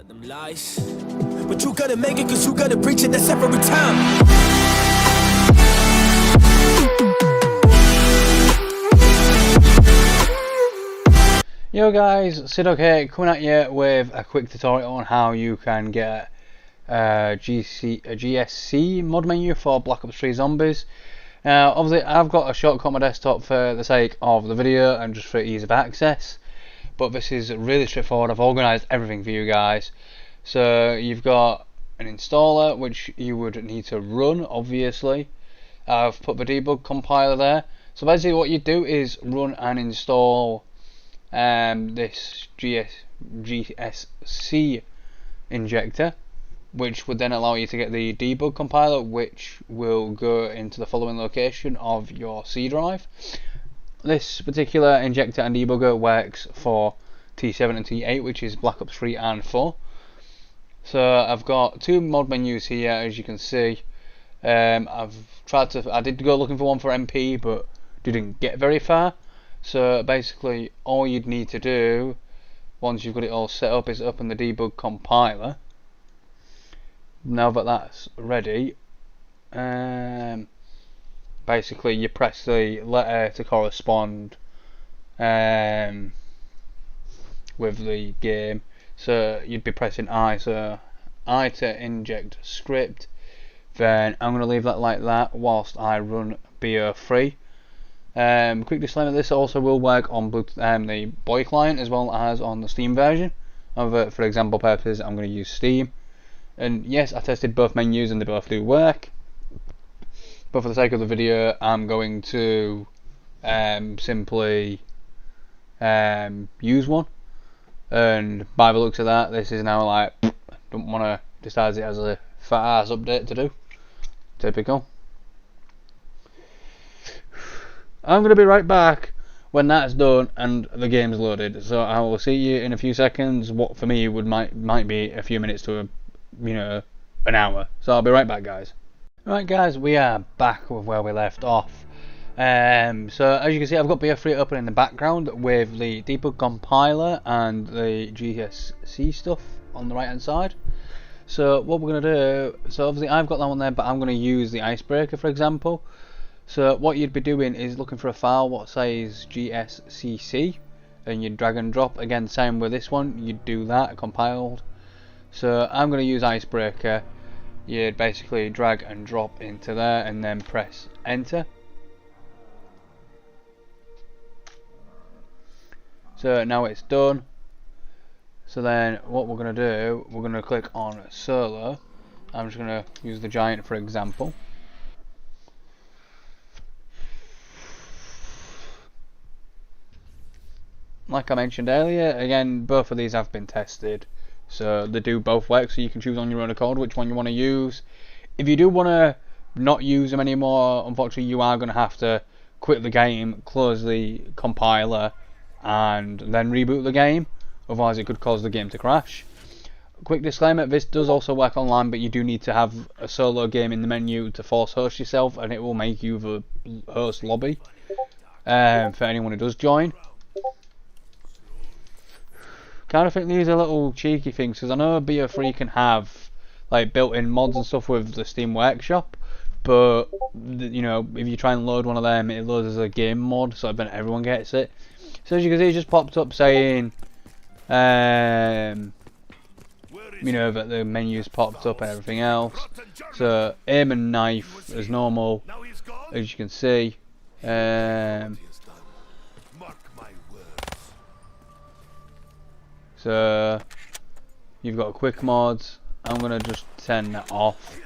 Them lies, but you gotta make it, cause you gotta preach it, that's every time. Yo guys, Sid here, coming at you with a quick tutorial on how you can get a GSC mod menu for Black Ops 3 Zombies. Now obviously I've got a shortcut on my desktop for the sake of the video and just for ease of access, but this is really straightforward. I've organised everything for you guys. So you've got an installer which you would need to run, obviously. I've put the debug compiler there. So basically what you do is run and install this GSC injector, which would then allow you to get the debug compiler, which will go into the following location of your C drive. This particular injector and debugger works for T7 and T8, which is Black Ops 3 and 4. So I've got two mod menus here, as you can see. I did go looking for one for MP, but didn't get very far. So basically all you'd need to do once you've got it all set up is open the debug compiler. Now that that's ready, basically you press the letter to correspond with the game. So you'd be pressing I, so I to inject script. Then I'm going to leave that like that whilst I run BO3. Quick disclaimer, this also will work on the Boy client as well as on the Steam version. However, for example purposes, I'm going to use Steam. And yes, I tested both menus and they both do work. But for the sake of the video, I'm going to simply use one. And by the looks of that, this is now like, don't want to decide it as a fat ass update to do. Typical. I'm going to be right back when that's done and the game's loaded. So I will see you in a few seconds. What for me might be a few minutes to an hour. So I'll be right back, guys. Right guys, we are back with where we left off. So as you can see, I've got BO3 open in the background with the debug compiler and the GSC stuff on the right hand side. So what we're going to do, so obviously I've got that one there, but I'm going to use the icebreaker for example. So what you'd be doing is looking for a file what says GSCC and you drag and drop. Again, same with this one, you'd do that compiled. So I'm going to use icebreaker. You'd basically drag and drop into there and then press enter. So now it's done. So then what we're going to do, we're going to click on solo. I'm just going to use the giant for example. Like I mentioned earlier, again, both of these have been tested. So they do both work, so you can choose on your own accord which one you want to use. If you do want to not use them anymore, unfortunately you are going to have to quit the game, close the compiler and then reboot the game. Otherwise it could cause the game to crash. Quick disclaimer, this does also work online, but you do need to have a solo game in the menu to force host yourself, and it will make you the host lobby for anyone who does join. Kind of think these are little cheeky things, because I know BO3 can have like built-in mods and stuff with the Steam Workshop, but you know, if you try and load one of them, it loads as a game mod, so then everyone gets it. So as you can see, it just popped up saying you know, that the menu's popped up and everything else. So aim and knife as normal, as you can see. So you've got quick mods. I'm gonna just turn that off.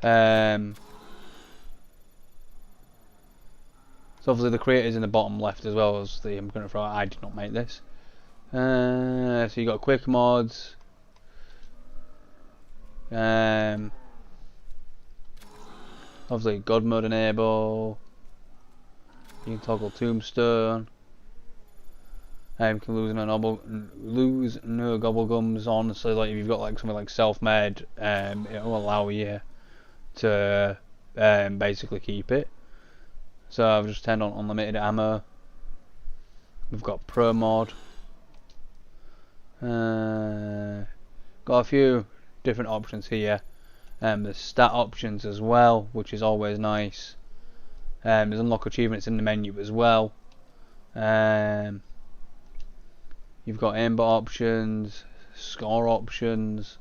So obviously the creator's in the bottom left as well as the. I'm gonna throw. I did not make this. So you got quick mods. Obviously God mode enable. You can toggle tombstone. You can lose no gobblegums on, so like if you've got like something like self-made, it will allow you to basically keep it. So I've just turned on unlimited ammo. We've got pro mod. Got got a few different options here. There's stat options as well, which is always nice. There's unlock achievements in the menu as well. You've got aimbot options, score options.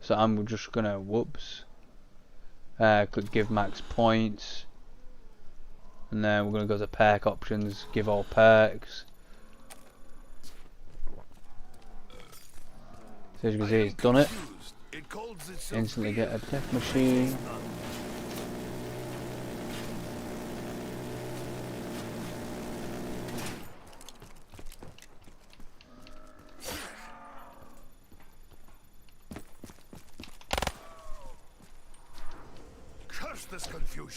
So I'm just gonna click give max points, and then we're gonna go to perk options, give all perks. So as you can see, it's done it. Instantly get a death machine.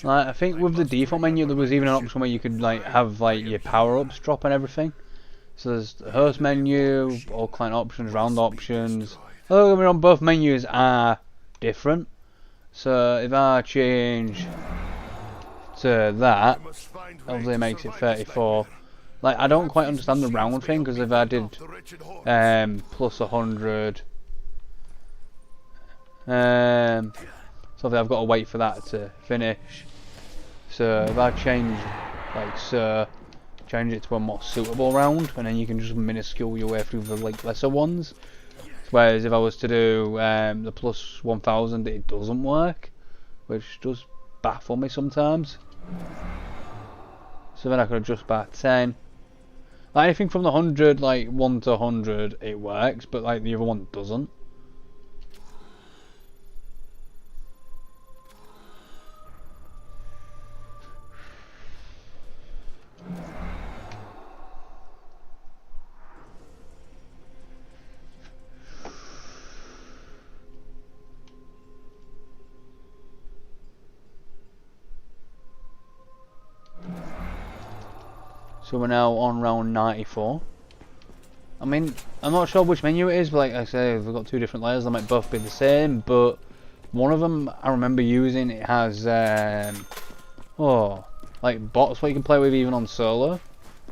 Like, I think with the default menu there was even an option where you could like have like your power-ups drop and everything. So there's the host menu, all client options, round options. Although don't get me wrong, both menus are different. So if I change to that, obviously it makes it 34. Like, I don't quite understand the round thing, because if I did plus 100, so I've got to wait for that to finish. So if I change, like so, change it to a more suitable round, and then you can just minuscule your way through the like lesser ones. Whereas if I was to do the plus 1000, it doesn't work, which does baffle me sometimes. So then I could adjust by 10. Like anything from the 100, like 1 to 100, it works, but like the other one doesn't. So we're now on round 94. I mean, I'm not sure which menu it is, but like I say, we've got two different layers. They might both be the same, but one of them I remember using, it has like bots what you can play with even on solo,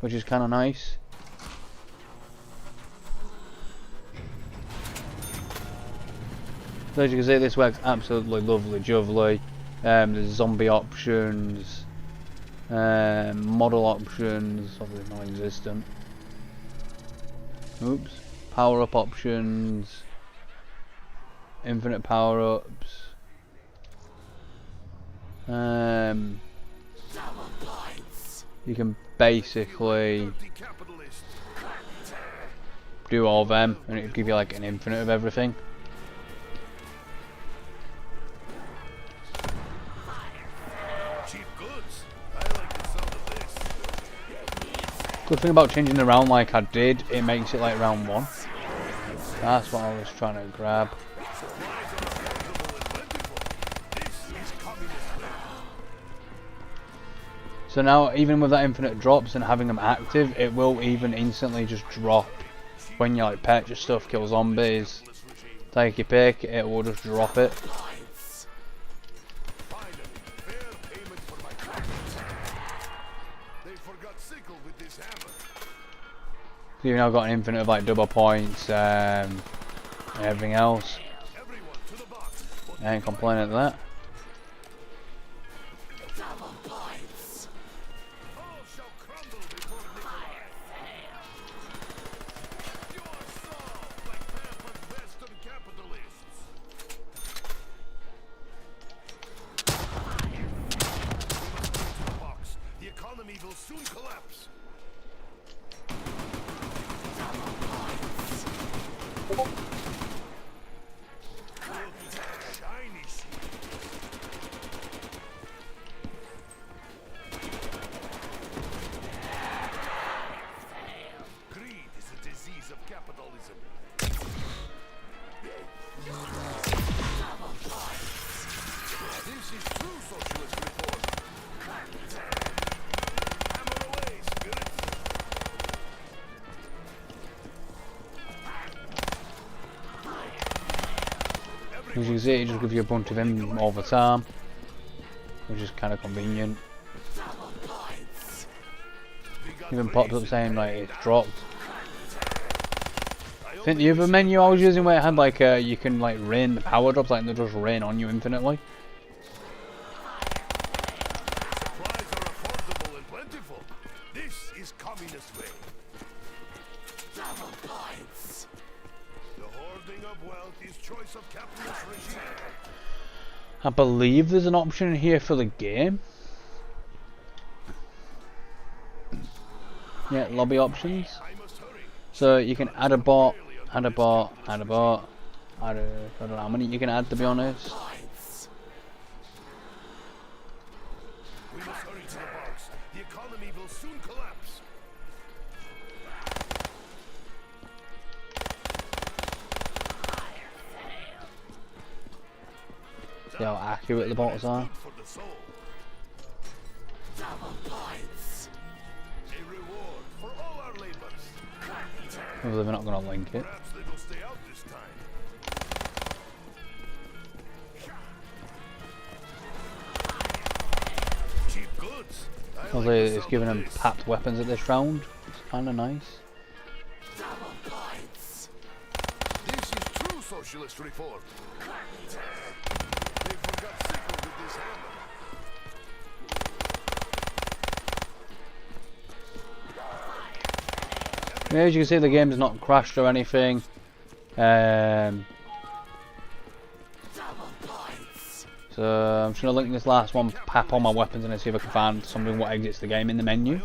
which is kind of nice. So as you can see, this works absolutely lovely jubbly. There's zombie options. Model options, obviously non-existent. Oops. Power up options. Infinite power ups. You can basically do all of them, and it'll give you like an infinite of everything. Good thing about changing the round like I did, it makes it like round 1. That's what I was trying to grab. So now, even with that infinite drops and having them active, it will even instantly just drop when you like purchase stuff, kill zombies, take your pick, it will just drop it. So you've now got an infinite of like double points and everything else. I ain't complaining at that. The economy will soon collapse. Greed is a disease of capitalism. This is true socialist reform. Hammer away, spirits. As you can see, it just gives you a bunch of them all the time, which is kind of convenient. Even pops up saying like it's dropped. think the other menu I was using where it had like you can like rain the power drops, like they just rain on you infinitely. Supplies are affordable and plentiful. This is communist way. Double points. The hoarding of wealth is choice of capitalist regime. I believe there's an option here for the game. Yeah, lobby options. So you can add a bot, add a bot, add a bot. I don't know how many you can add, to be honest. We must hurry to the box. The economy will soon collapse. See how accurate the bots are. For the soul. Double points. A reward for all our labors. Well, they're not going to link it. Perhaps they will stay out this time. Cheap goods. Although it's giving them packed weapons at this round. It's kind of nice. Double points. This is true socialist reform. They forgot sickle with this hammer. Yeah, as you can see, the game's not crashed or anything. So I'm just going to link this last one, pap on my weapons, and see if I can find something what exits the game in the menu.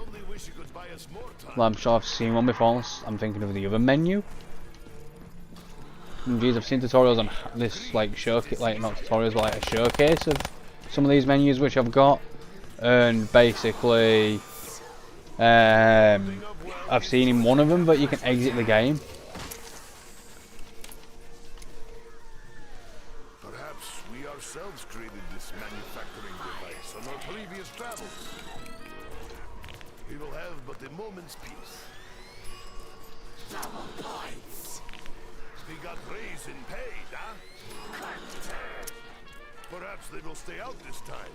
Well, I'm sure I've seen one before. I'm thinking of the other menu. And geez, I've seen tutorials on this, like showcase, like not tutorials, but like a showcase of some of these menus which I've got, and basically, I've seen in one of them that you can exit the game. Perhaps we ourselves created this manufacturing device on our previous travels. We will have but a moment's peace. Double points. We got raise in paid, huh? Perhaps they will stay out this time.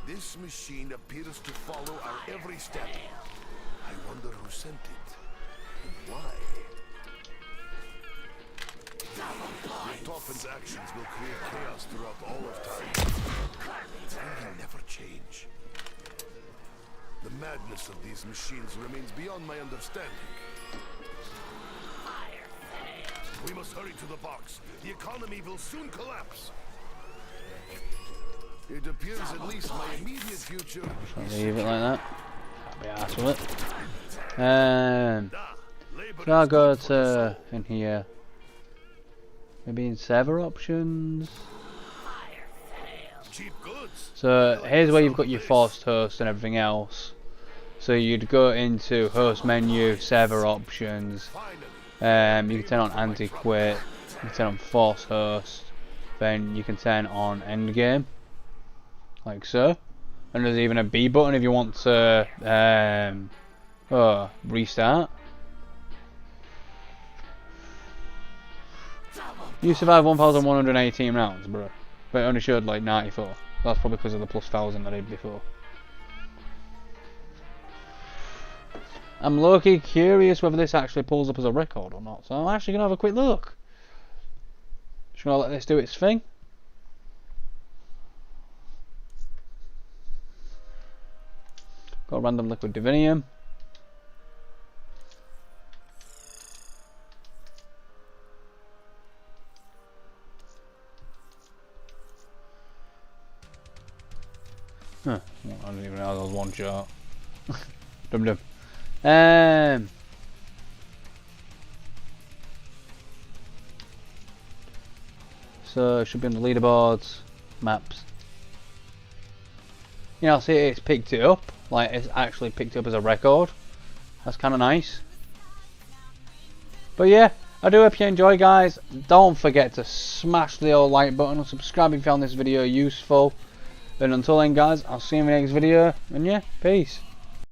This machine appears to follow our every step. I wonder who sent it and why. Toffin's actions will create chaos throughout all of time. Will he never change? The madness of these machines remains beyond my understanding. We must hurry to the box. The economy will soon collapse. It appears at least my immediate future. I'll leave it like that. Can't be arsed with it. So I'll go to in here. Maybe in server options. So here's where you've got your forced host and everything else. So you'd go into host menu, server options. You can turn on anti-quit. You can turn on forced host. Then you can turn on endgame, like so. And there's even a B button if you want to restart. You survived 1,118 rounds, bro. But it only showed like 94. That's probably because of the plus 1,000 I did before. I'm low-key curious whether this actually pulls up as a record or not. So I'm actually going to have a quick look. Just going to let this do its thing. Got random liquid divinium. Huh, I didn't even know there was one shot. Dum dum. So it should be on the leaderboards, maps. You know, see it's picked it up, like it's actually picked it up as a record. That's kind of nice. But yeah, I do hope you enjoy, guys. Don't forget to smash the old like button and subscribe if you found this video useful. And until then, guys, I'll see you in the next video. And yeah, peace.